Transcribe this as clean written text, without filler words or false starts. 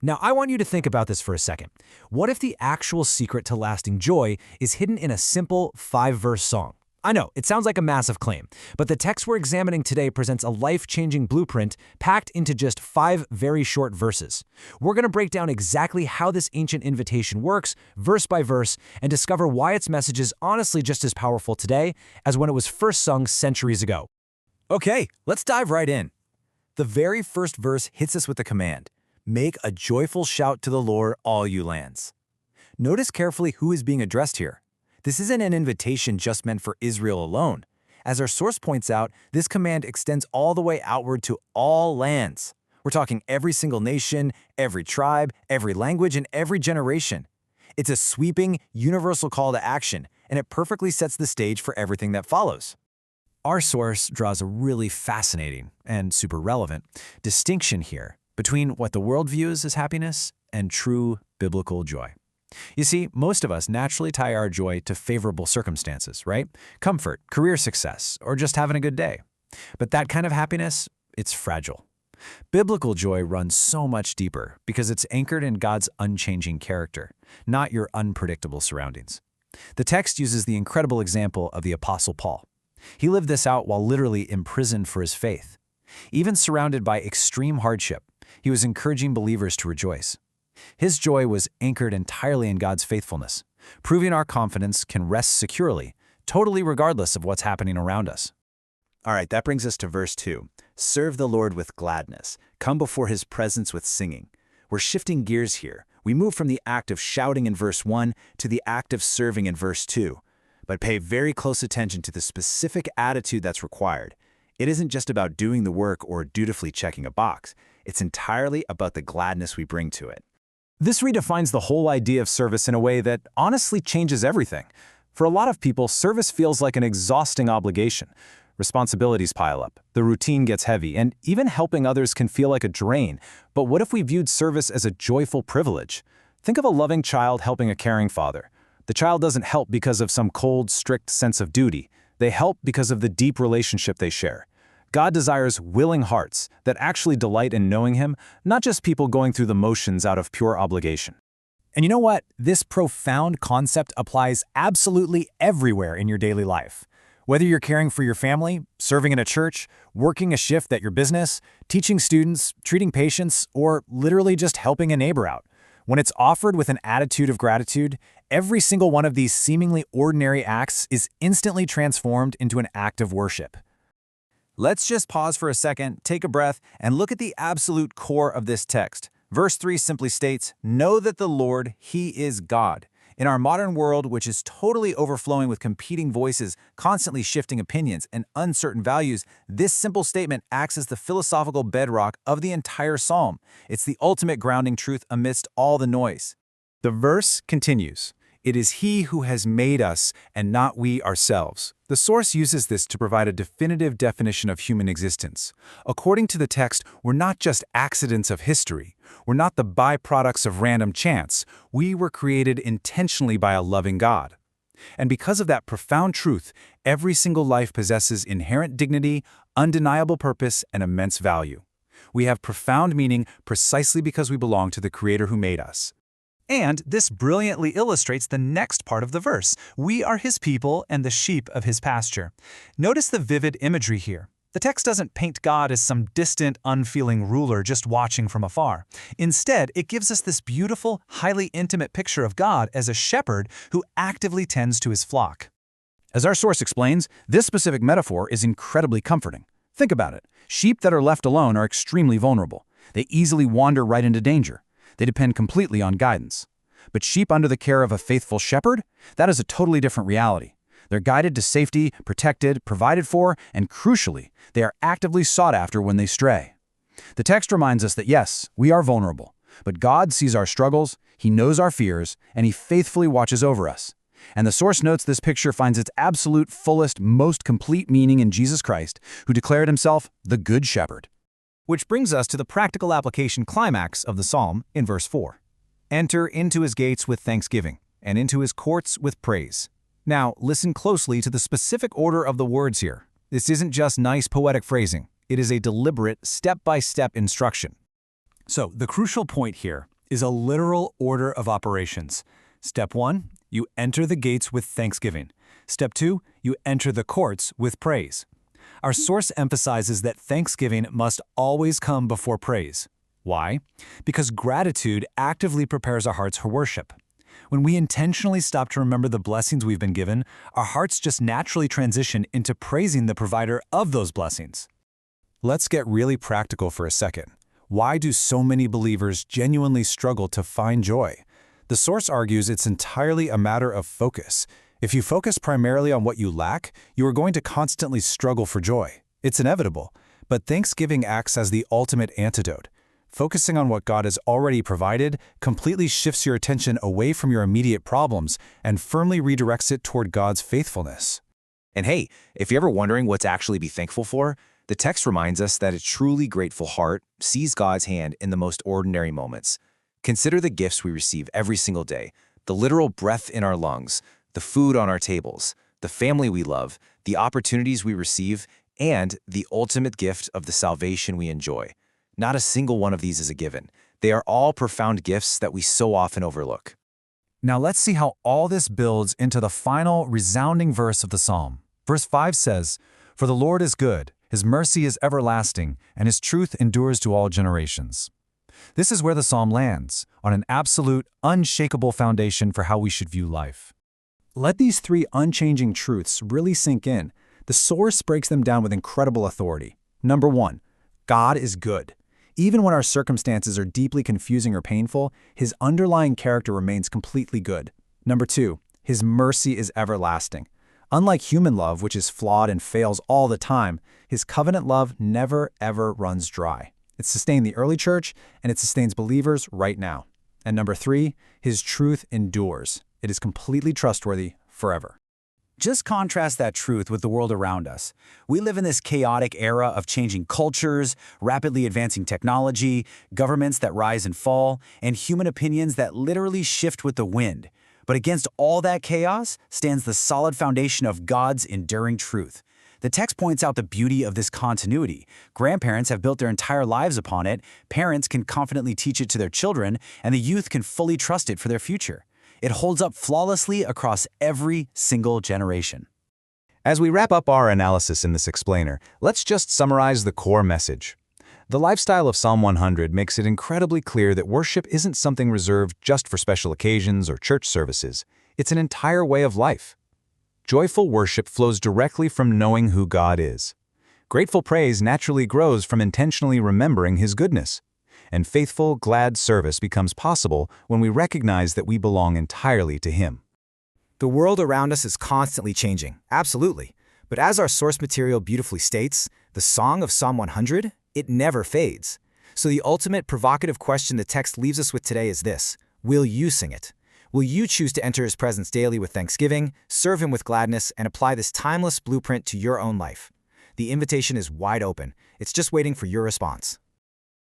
Now, I want you to think about this for a second. What if the actual secret to lasting joy is hidden in a simple 5-verse song? I know, it sounds like a massive claim, but the text we're examining today presents a life-changing blueprint packed into just 5 very short verses. We're going to break down exactly how this ancient invitation works, verse by verse, and discover why its message is honestly just as powerful today as when it was first sung centuries ago. Okay, let's dive right in. The very first verse hits us with the command, "Make a joyful shout to the Lord, all you lands." Notice carefully who is being addressed here. This isn't an invitation just meant for Israel alone. As our source points out, this command extends all the way outward to all lands. We're talking every single nation, every tribe, every language, and every generation. It's a sweeping, universal call to action, and it perfectly sets the stage for everything that follows. Our source draws a really fascinating and super relevant distinction here between what the world views as happiness and true biblical joy. You see, most of us naturally tie our joy to favorable circumstances, right? Comfort, career success, or just having a good day. But that kind of happiness, it's fragile. Biblical joy runs so much deeper because it's anchored in God's unchanging character, not your unpredictable surroundings. The text uses the incredible example of the Apostle Paul. He lived this out while literally imprisoned for his faith. Even surrounded by extreme hardship, he was encouraging believers to rejoice. His joy was anchored entirely in God's faithfulness, proving our confidence can rest securely, totally regardless of what's happening around us. All right, that brings us to verse 2. Serve the Lord with gladness. Come before his presence with singing. We're shifting gears here. We move from the act of shouting in verse 1 to the act of serving in verse 2. But pay very close attention to the specific attitude that's required. It isn't just about doing the work or dutifully checking a box. It's entirely about the gladness we bring to it. This redefines the whole idea of service in a way that honestly changes everything. For a lot of people, service feels like an exhausting obligation. Responsibilities pile up, the routine gets heavy, and even helping others can feel like a drain. But what if we viewed service as a joyful privilege? Think of a loving child helping a caring father. The child doesn't help because of some cold, strict sense of duty. They help because of the deep relationship they share. God desires willing hearts that actually delight in knowing him, not just people going through the motions out of pure obligation. And you know what? This profound concept applies absolutely everywhere in your daily life. Whether you're caring for your family, serving in a church, working a shift at your business, teaching students, treating patients, or literally just helping a neighbor out. When it's offered with an attitude of gratitude, every single one of these seemingly ordinary acts is instantly transformed into an act of worship. Let's just pause for a second, take a breath, and look at the absolute core of this text. Verse 3 simply states, "Know that the Lord, he is God." In our modern world, which is totally overflowing with competing voices, constantly shifting opinions, and uncertain values, this simple statement acts as the philosophical bedrock of the entire psalm. It's the ultimate grounding truth amidst all the noise. The verse continues, "It is he who has made us and not we ourselves." The source uses this to provide a definitive definition of human existence. According to the text, we're not just accidents of history. We're not the byproducts of random chance. We were created intentionally by a loving God. And because of that profound truth, every single life possesses inherent dignity, undeniable purpose, and immense value. We have profound meaning precisely because we belong to the Creator who made us. And this brilliantly illustrates the next part of the verse. We are his people and the sheep of his pasture. Notice the vivid imagery here. The text doesn't paint God as some distant, unfeeling ruler just watching from afar. Instead, it gives us this beautiful, highly intimate picture of God as a shepherd who actively tends to his flock. As our source explains, this specific metaphor is incredibly comforting. Think about it. Sheep that are left alone are extremely vulnerable. They easily wander right into danger. They depend completely on guidance. But sheep under the care of a faithful shepherd? That is a totally different reality. They're guided to safety, protected, provided for, and crucially, they are actively sought after when they stray. The text reminds us that yes, we are vulnerable, but God sees our struggles, he knows our fears, and he faithfully watches over us. And the source notes this picture finds its absolute, fullest, most complete meaning in Jesus Christ, who declared himself the Good Shepherd. Which brings us to the practical application climax of the psalm in verse 4. Enter into his gates with thanksgiving, and into his courts with praise. Now, listen closely to the specific order of the words here. This isn't just nice poetic phrasing. It is a deliberate, step-by-step instruction. So, the crucial point here is a literal order of operations. Step 1, you enter the gates with thanksgiving. Step 2, you enter the courts with praise. Our source emphasizes that thanksgiving must always come before praise. Why? Because gratitude actively prepares our hearts for worship. When we intentionally stop to remember the blessings we've been given, our hearts just naturally transition into praising the provider of those blessings. Let's get really practical for a second. Why do so many believers genuinely struggle to find joy? The source argues it's entirely a matter of focus. If you focus primarily on what you lack, you are going to constantly struggle for joy. It's inevitable. But thanksgiving acts as the ultimate antidote. Focusing on what God has already provided completely shifts your attention away from your immediate problems and firmly redirects it toward God's faithfulness. And hey, if you're ever wondering what to actually be thankful for, the text reminds us that a truly grateful heart sees God's hand in the most ordinary moments. Consider the gifts we receive every single day, the literal breath in our lungs, the food on our tables, the family we love, the opportunities we receive, and the ultimate gift of the salvation we enjoy. Not a single one of these is a given. They are all profound gifts that we so often overlook. Now let's see how all this builds into the final resounding verse of the psalm. Verse 5 says, "For the Lord is good, his mercy is everlasting, and his truth endures to all generations." This is where the psalm lands, on an absolute, unshakable foundation for how we should view life. Let these three unchanging truths really sink in. The source breaks them down with incredible authority. Number 1, God is good. Even when our circumstances are deeply confusing or painful, his underlying character remains completely good. Number 2, his mercy is everlasting. Unlike human love, which is flawed and fails all the time, his covenant love never, ever runs dry. It sustained the early church, and it sustains believers right now. And number 3, his truth endures. It is completely trustworthy forever. Just contrast that truth with the world around us. We live in this chaotic era of changing cultures, rapidly advancing technology, governments that rise and fall, and human opinions that literally shift with the wind. But against all that chaos stands the solid foundation of God's enduring truth. The text points out the beauty of this continuity. Grandparents have built their entire lives upon it, parents can confidently teach it to their children, and the youth can fully trust it for their future. It holds up flawlessly across every single generation. As we wrap up our analysis in this explainer, let's just summarize the core message. The lifestyle of Psalm 100 makes it incredibly clear that worship isn't something reserved just for special occasions or church services. It's an entire way of life. Joyful worship flows directly from knowing who God is. Grateful praise naturally grows from intentionally remembering his goodness. And faithful, glad service becomes possible when we recognize that we belong entirely to him. The world around us is constantly changing, absolutely. But as our source material beautifully states, the song of Psalm 100, it never fades. So the ultimate provocative question the text leaves us with today is this: will you sing it? Will you choose to enter his presence daily with thanksgiving, serve him with gladness, and apply this timeless blueprint to your own life? The invitation is wide open. It's just waiting for your response.